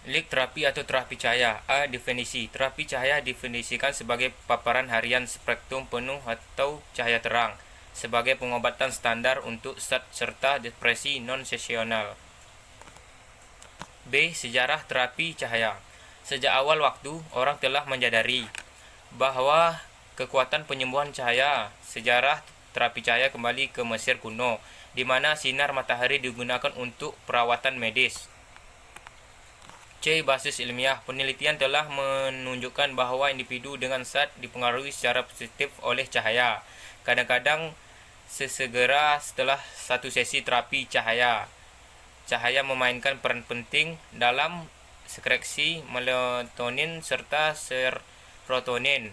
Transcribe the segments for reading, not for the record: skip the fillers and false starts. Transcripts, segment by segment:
Lik terapi atau terapi cahaya. A. Definisi. Terapi cahaya definisikan sebagai paparan harian spektrum penuh atau cahaya terang sebagai pengobatan standar untuk SAD serta depresi non-sesional. B. Sejarah terapi cahaya. Sejak awal waktu, orang telah menyadari bahwa kekuatan penyembuhan cahaya. Sejarah terapi cahaya kembali ke Mesir kuno, di mana sinar matahari digunakan untuk perawatan medis. C. Basis ilmiah. Penelitian telah menunjukkan bahwa individu dengan SAD dipengaruhi secara positif oleh cahaya, kadang-kadang sesegera setelah satu sesi terapi cahaya. Cahaya memainkan peran penting dalam sekresi melatonin serta serotonin.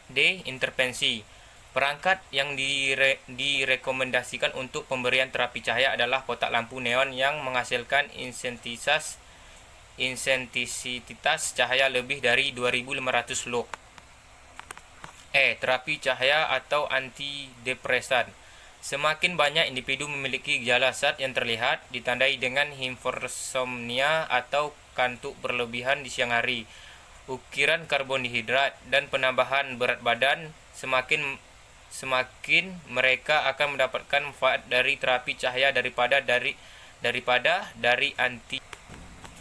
D. Intervensi. Perangkat yang direkomendasikan untuk pemberian terapi cahaya adalah kotak lampu neon yang menghasilkan intensititas cahaya lebih dari 2500 lux. E. Terapi cahaya atau antidepresan. Semakin banyak individu memiliki gejala SAD yang terlihat, ditandai dengan hipersomnia atau kantuk berlebihan di siang hari, ukiran karbohidrat, dan penambahan berat badan, semakin mereka akan mendapatkan manfaat dari terapi cahaya daripada dari anti.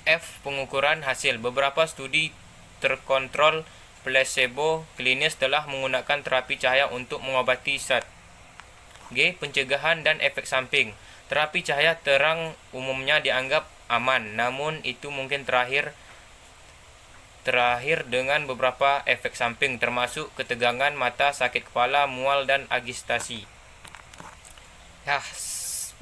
F. Pengukuran hasil. Beberapa studi terkontrol placebo klinis telah menggunakan terapi cahaya untuk mengobati SAD. G. Pencegahan dan efek samping. Terapi cahaya terang umumnya dianggap aman, namun itu mungkin terakhir dengan beberapa efek samping termasuk ketegangan mata, sakit kepala, mual, dan agitasi.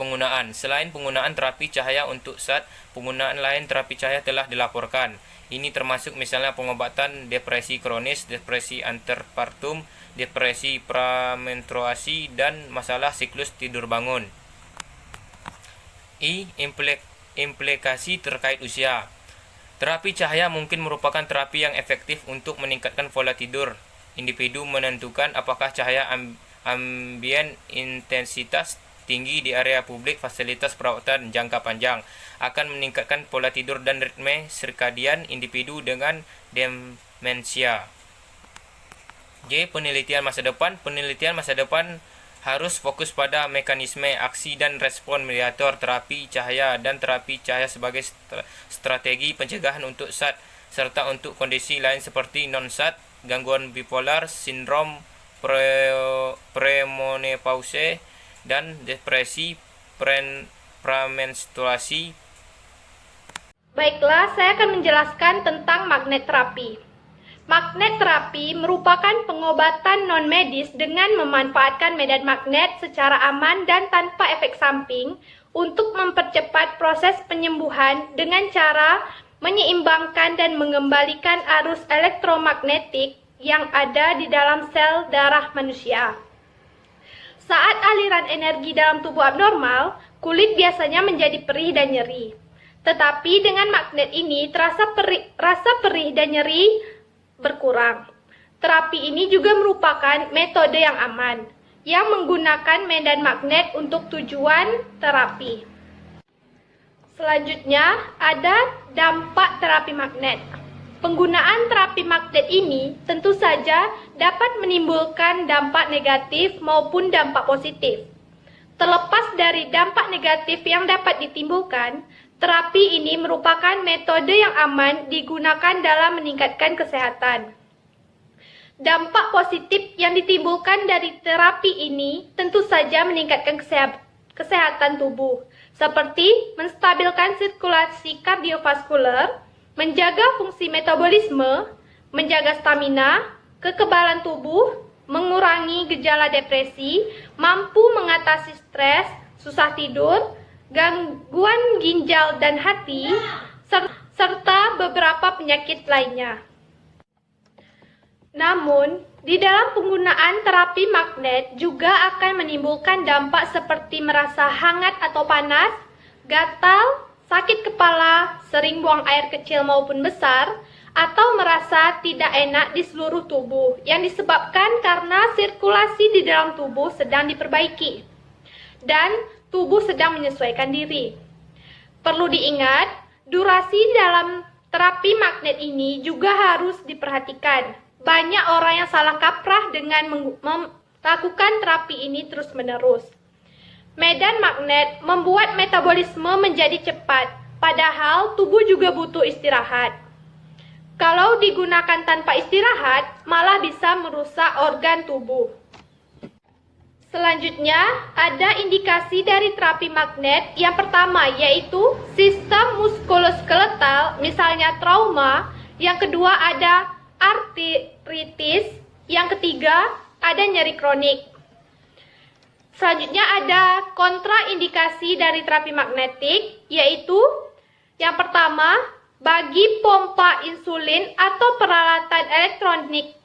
Penggunaan. Selain penggunaan terapi cahaya untuk SAD, penggunaan lain terapi cahaya telah dilaporkan. Ini termasuk misalnya pengobatan depresi kronis, depresi antepartum, depresi pramenstruasi, dan masalah siklus tidur bangun. I. Implikasi terkait usia. Terapi cahaya mungkin merupakan terapi yang efektif untuk meningkatkan pola tidur. Individu menentukan apakah cahaya ambien intensitas tinggi di area publik fasilitas perawatan jangka panjang akan meningkatkan pola tidur dan ritme sirkadian individu dengan demensia. J. Penelitian masa depan. Penelitian masa depan harus fokus pada mekanisme aksi dan respon mediator terapi cahaya dan terapi cahaya sebagai strategi pencegahan untuk SAD serta untuk kondisi lain seperti non-SAD, gangguan bipolar, sindrom premenopause, dan depresi premenstruasi. Baiklah, saya akan menjelaskan tentang magnet terapi. Magnet terapi merupakan pengobatan non-medis dengan memanfaatkan medan magnet secara aman dan tanpa efek samping untuk mempercepat proses penyembuhan dengan cara menyeimbangkan dan mengembalikan arus elektromagnetik yang ada di dalam sel darah manusia. Saat aliran energi dalam tubuh abnormal, kulit biasanya menjadi perih dan nyeri. Tetapi dengan magnet ini, rasa perih dan nyeri berkurang. Terapi ini juga merupakan metode yang aman, yang menggunakan medan magnet untuk tujuan terapi. Selanjutnya, ada dampak terapi magnet. Penggunaan terapi magnet ini tentu saja dapat menimbulkan dampak negatif maupun dampak positif. Terlepas dari dampak negatif yang dapat ditimbulkan, terapi ini merupakan metode yang aman digunakan dalam meningkatkan kesehatan. Dampak positif yang ditimbulkan dari terapi ini tentu saja meningkatkan kesehatan tubuh, seperti menstabilkan sirkulasi kardiovaskular, menjaga fungsi metabolisme, menjaga stamina, kekebalan tubuh, mengurangi gejala depresi, mampu mengatasi stres, susah tidur, gangguan ginjal dan hati, serta beberapa penyakit lainnya. Namun, di dalam penggunaan terapi magnet juga akan menimbulkan dampak seperti merasa hangat atau panas, gatal, sakit kepala, sering buang air kecil maupun besar, atau merasa tidak enak di seluruh tubuh yang disebabkan karena sirkulasi di dalam tubuh sedang diperbaiki dan tubuh sedang menyesuaikan diri. Perlu diingat, Durasi dalam terapi magnet ini juga harus diperhatikan. Banyak orang yang salah kaprah dengan melakukan terapi ini terus-menerus. Medan magnet membuat metabolisme menjadi cepat, padahal tubuh juga butuh istirahat. Kalau digunakan tanpa istirahat, malah bisa merusak organ tubuh. Selanjutnya, ada indikasi dari terapi magnet. Yang pertama yaitu sistem muskuloskeletal, misalnya trauma. Yang kedua ada artritis. Yang ketiga ada nyeri kronik. Selanjutnya ada kontraindikasi dari terapi magnetik, yaitu yang pertama, bagi pompa insulin atau peralatan elektronik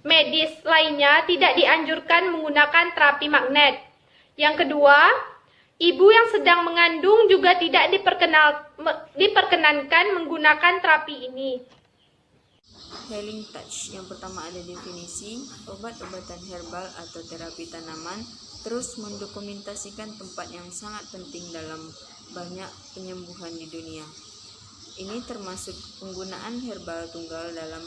medis lainnya tidak dianjurkan menggunakan terapi magnet. Yang kedua, ibu yang sedang mengandung juga tidak diperkenankan menggunakan terapi ini. Healing touch. Yang pertama ada definisi, obat-obatan herbal atau terapi tanaman terus mendokumentasikan tempat yang sangat penting dalam banyak penyembuhan di dunia. Ini termasuk penggunaan herbal tunggal dalam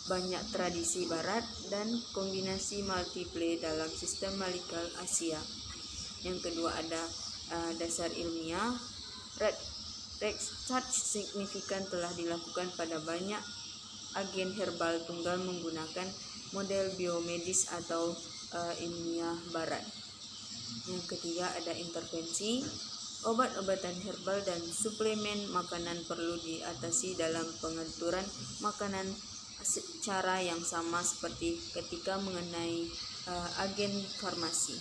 banyak tradisi barat dan kombinasi multiple dalam sistem molecular Asia. Yang kedua ada dasar ilmiah. Research signifikan telah dilakukan pada banyak agen herbal tunggal menggunakan model biomedis atau ilmiah barat. Yang ketiga ada intervensi. Obat-obatan herbal dan suplemen makanan perlu diatasi dalam pengaturan makanan secara yang sama seperti ketika mengenai agen farmasi.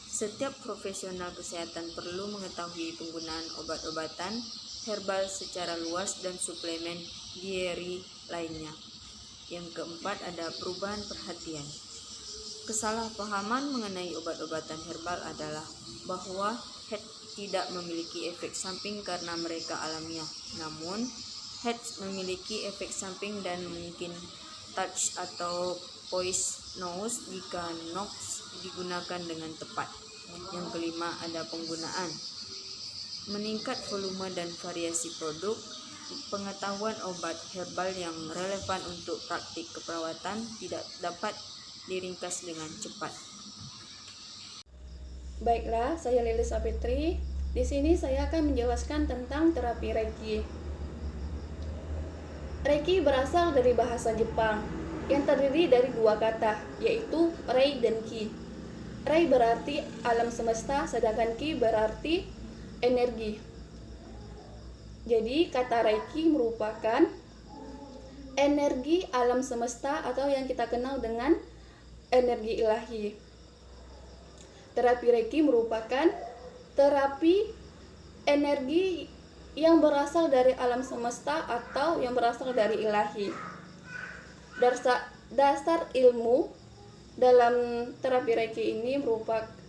Setiap profesional kesehatan perlu mengetahui penggunaan obat-obatan herbal secara luas dan suplemen dietari lainnya. Yang keempat ada perubahan perhatian. Kesalahpahaman mengenai obat-obatan herbal adalah bahwa tidak memiliki efek samping karena mereka alamiah. Namun, HEAD memiliki efek samping dan mungkin touch atau poisonous jika NOx digunakan dengan tepat. Yang kelima ada penggunaan. Meningkat volume dan variasi produk. Pengetahuan obat herbal yang relevan untuk praktik keperawatan tidak dapat diringkas dengan cepat. Baiklah, saya Lilis Sapitri. Di sini saya akan menjelaskan tentang terapi Reiki. Reiki berasal dari bahasa Jepang yang terdiri dari dua kata, yaitu Rei dan Ki. Rei berarti alam semesta, sedangkan Ki berarti energi. Jadi, kata Reiki merupakan energi alam semesta atau yang kita kenal dengan energi ilahi. Terapi Reiki merupakan terapi energi yang berasal dari alam semesta atau yang berasal dari ilahi. Dasar ilmu dalam terapi Reiki ini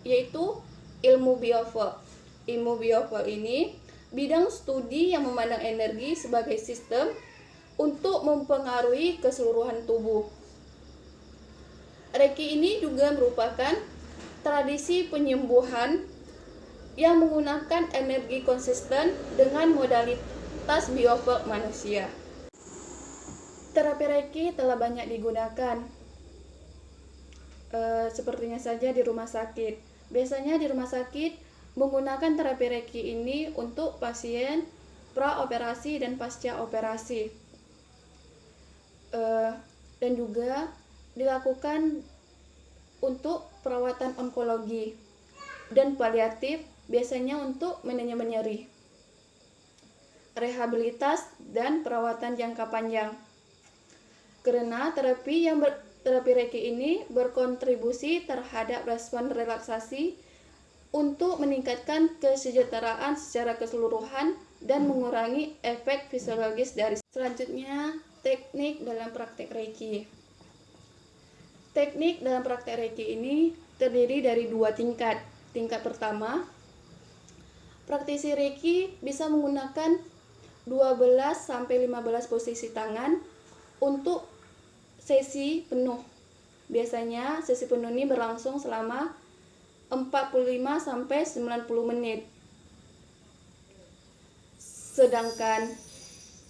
yaitu ilmu biofil. Ilmu biofil ini bidang studi yang memandang energi sebagai sistem untuk mempengaruhi keseluruhan tubuh. Reiki ini juga merupakan tradisi penyembuhan yang menggunakan energi konsisten dengan modalitas biofil manusia. Terapi Reiki telah banyak digunakan, sepertinya saja di rumah sakit. Biasanya di rumah sakit menggunakan terapi Reiki ini untuk pasien praoperasi dan pasca operasi, dan juga dilakukan untuk perawatan onkologi dan paliatif, biasanya untuk manajemen nyeri, rehabilitas, dan perawatan jangka panjang. Karena terapi Reiki ini berkontribusi terhadap respon relaksasi untuk meningkatkan kesejahteraan secara keseluruhan dan mengurangi efek fisiologis dari. Selanjutnya, teknik dalam praktek Reiki. Teknik dalam praktek Reiki ini terdiri dari dua tingkat. Tingkat pertama, praktisi Reiki bisa menggunakan 12-15 posisi tangan untuk sesi penuh. Biasanya sesi penuh ini berlangsung selama 45-90 menit. sedangkan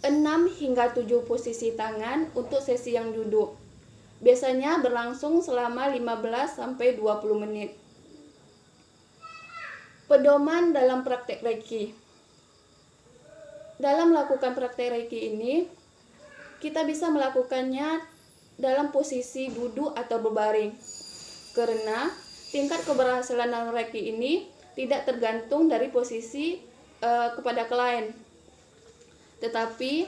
6 hingga 7 posisi tangan untuk sesi yang duduk. Biasanya berlangsung selama 15 sampai 20 menit. Pedoman dalam praktek Reiki. Dalam melakukan praktek Reiki ini, kita bisa melakukannya dalam posisi duduk atau berbaring. Karena tingkat keberhasilan dalam Reiki ini tidak tergantung dari posisi kepada klien. Tetapi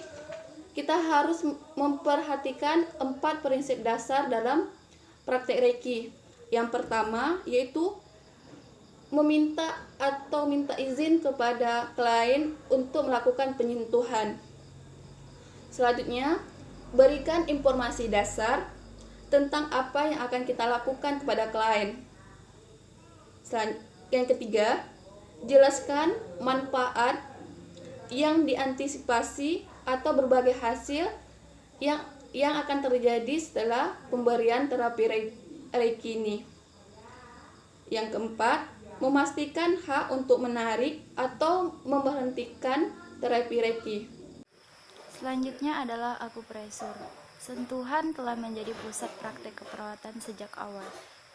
kita harus memperhatikan 4 prinsip dasar dalam praktek Reiki. Yang pertama yaitu meminta atau minta izin kepada klien untuk melakukan penyentuhan. Selanjutnya, berikan informasi dasar tentang apa yang akan kita lakukan kepada klien. Yang ketiga, jelaskan manfaat yang diantisipasi atau berbagai hasil yang akan terjadi setelah pemberian terapi Reiki ini. Yang keempat, memastikan hak untuk menarik atau memberhentikan terapi Reiki. Selanjutnya adalah akupresur. Sentuhan telah menjadi pusat praktek keperawatan sejak awal.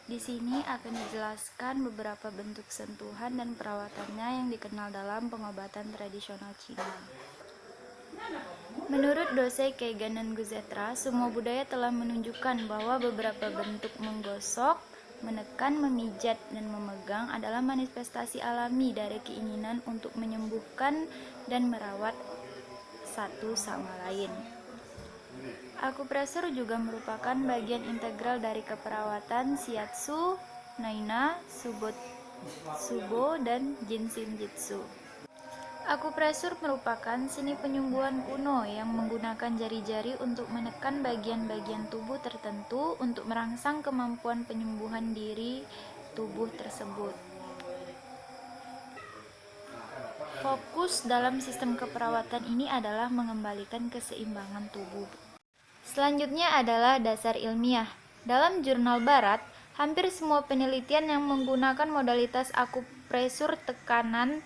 Di sini akan dijelaskan beberapa bentuk sentuhan dan perawatannya yang dikenal dalam pengobatan tradisional Cina. Menurut Dosei Keigan dan Guzetra, semua budaya telah menunjukkan bahwa beberapa bentuk menggosok, menekan, memijat, dan memegang adalah manifestasi alami dari keinginan untuk menyembuhkan dan merawat satu sama lain. Akupresur juga merupakan bagian integral dari keperawatan shiatsu, naina, subo, dan jinshinjutsu. Akupresur merupakan seni penyembuhan kuno yang menggunakan jari-jari untuk menekan bagian-bagian tubuh tertentu untuk merangsang kemampuan penyembuhan diri tubuh tersebut. Fokus dalam sistem keperawatan ini adalah mengembalikan keseimbangan tubuh. Selanjutnya adalah dasar ilmiah. Dalam jurnal barat, hampir semua penelitian yang menggunakan modalitas akupresur tekanan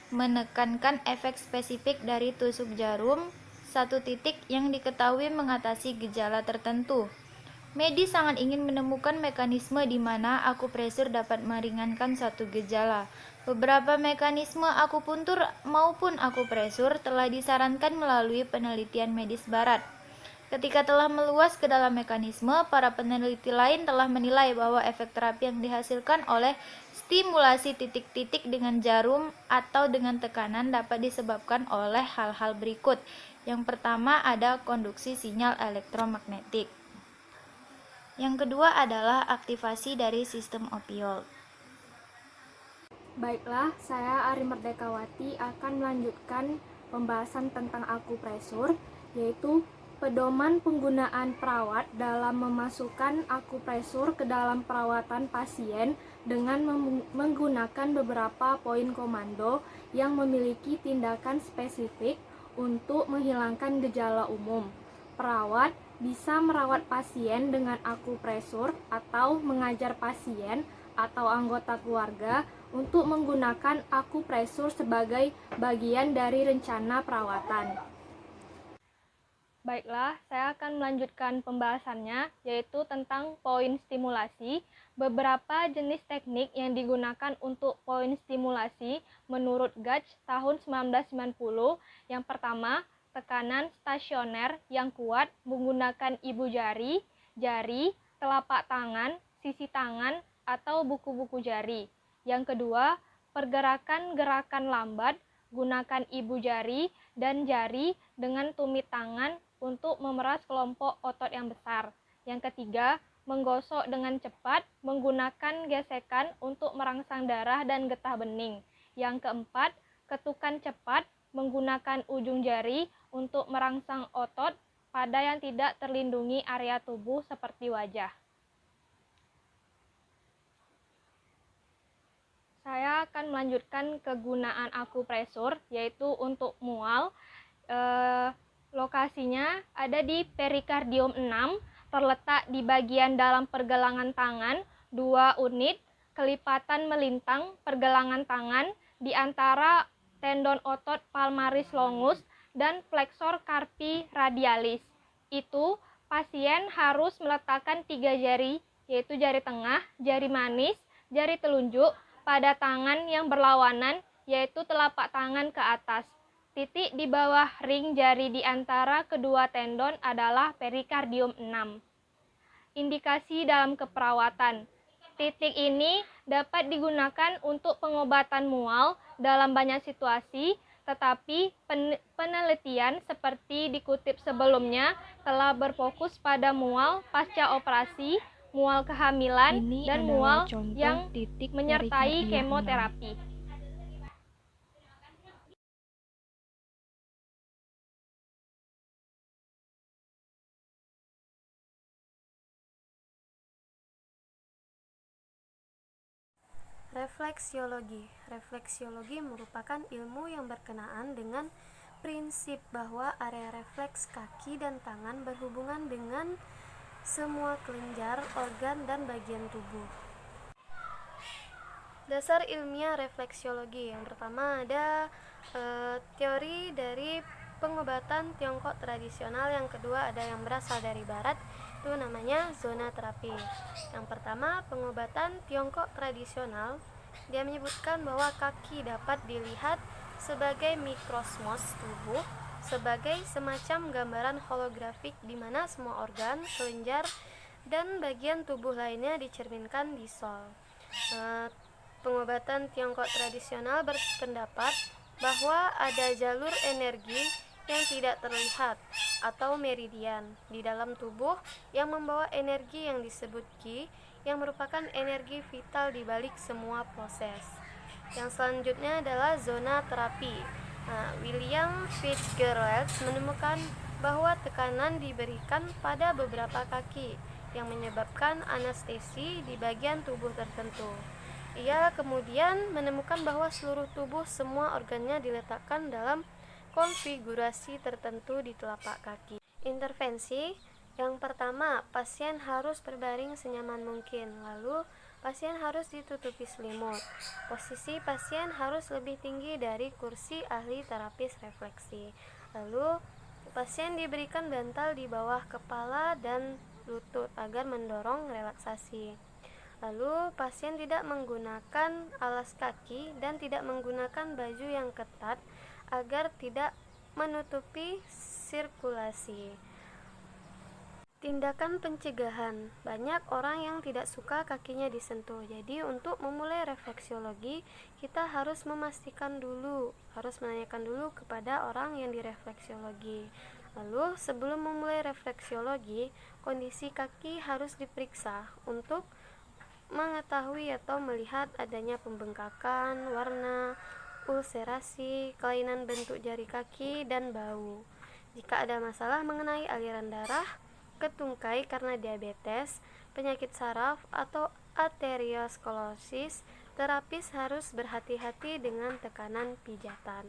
menekankan efek spesifik dari tusuk jarum satu titik yang diketahui mengatasi gejala tertentu. Medis sangat ingin menemukan mekanisme di mana akupresur dapat meringankan suatu gejala. Beberapa mekanisme akupuntur maupun akupresur telah disarankan melalui penelitian medis barat. Ketika telah meluas ke dalam mekanisme, para peneliti lain telah menilai bahwa efek terapi yang dihasilkan oleh stimulasi titik-titik dengan jarum atau dengan tekanan dapat disebabkan oleh hal-hal berikut. Yang pertama ada konduksi sinyal elektromagnetik. Yang kedua adalah aktivasi dari sistem opioid. Baiklah, saya Ari Merdekawati akan melanjutkan pembahasan tentang akupresur, yaitu pedoman penggunaan perawat dalam memasukkan akupresur ke dalam perawatan pasien dengan menggunakan beberapa poin komando yang memiliki tindakan spesifik untuk menghilangkan gejala umum. Perawat bisa merawat pasien dengan akupresur atau mengajar pasien atau anggota keluarga untuk menggunakan akupresur sebagai bagian dari rencana perawatan. Baiklah, saya akan melanjutkan pembahasannya, yaitu tentang poin stimulasi. Beberapa jenis teknik yang digunakan untuk poin stimulasi menurut Gach tahun 1990. Yang pertama, tekanan stasioner yang kuat menggunakan ibu jari, telapak tangan, sisi tangan, atau buku-buku jari. Yang kedua, pergerakan-gerakan lambat, gunakan ibu jari dan jari dengan tumit tangan untuk memeras kelompok otot yang besar. Yang ketiga, menggosok dengan cepat menggunakan gesekan untuk merangsang darah dan getah bening. Yang keempat, ketukan cepat menggunakan ujung jari untuk merangsang otot pada yang tidak terlindungi area tubuh seperti wajah. Saya akan melanjutkan kegunaan akupresur, yaitu untuk mual. Lokasinya ada di perikardium 6, terletak di bagian dalam pergelangan tangan, 2 unit, kelipatan melintang pergelangan tangan di antara tendon otot palmaris longus, dan flexor carpi radialis. Itu pasien harus meletakkan 3 jari, yaitu jari tengah, jari manis, jari telunjuk, pada tangan yang berlawanan, yaitu telapak tangan ke atas. Titik di bawah ring jari di antara kedua tendon adalah perikardium 6. Indikasi dalam keperawatan. Titik ini dapat digunakan untuk pengobatan mual dalam banyak situasi, tetapi penelitian seperti dikutip sebelumnya telah berfokus pada mual pasca operasi, mual kehamilan, Ini dan adalah mual contoh yang titik menyertai perikardia kemoterapi. Refleksiologi. Refleksiologi merupakan ilmu yang berkenaan dengan prinsip bahwa area refleks kaki dan tangan berhubungan dengan semua kelenjar, organ, dan bagian tubuh. Dasar ilmiah refleksiologi. Yang pertama ada teori dari pengobatan Tiongkok tradisional. Yang kedua ada yang berasal dari barat, itu namanya zona terapi. Yang pertama, pengobatan Tiongkok tradisional, dia menyebutkan bahwa kaki dapat dilihat sebagai mikrosmos tubuh, sebagai semacam gambaran holografik di mana semua organ, kelenjar, dan bagian tubuh lainnya dicerminkan di sol. Pengobatan Tiongkok tradisional berpendapat bahwa ada jalur energi yang tidak terlihat atau meridian di dalam tubuh yang membawa energi yang disebut Qi, yang merupakan energi vital di balik semua proses. Yang selanjutnya adalah zona terapi. William Fitzgerald menemukan bahwa tekanan diberikan pada beberapa kaki yang menyebabkan anestesi di bagian tubuh tertentu. Ia kemudian menemukan bahwa seluruh tubuh semua organnya diletakkan dalam konfigurasi tertentu di telapak kaki. Intervensi. Yang pertama, pasien harus berbaring senyaman mungkin. Lalu, pasien harus ditutupi selimut. Posisi pasien harus lebih tinggi dari kursi ahli terapis refleksi. Lalu, pasien diberikan bantal di bawah kepala dan lutut agar mendorong relaksasi. Lalu, pasien tidak menggunakan alas kaki dan tidak menggunakan baju yang ketat agar tidak menutupi sirkulasi. Tindakan pencegahan. Banyak orang yang tidak suka kakinya disentuh. Jadi untuk memulai refleksiologi, kita harus memastikan dulu, harus menanyakan dulu kepada orang yang direfleksiologi. Lalu sebelum memulai refleksiologi, kondisi kaki harus diperiksa untuk mengetahui atau melihat adanya pembengkakan, warna, ulserasi, kelainan bentuk jari kaki, dan bau. Jika ada masalah mengenai aliran darah, ketungkai karena diabetes, penyakit saraf, atau arteriosklerosis, terapis harus berhati-hati dengan tekanan pijatan.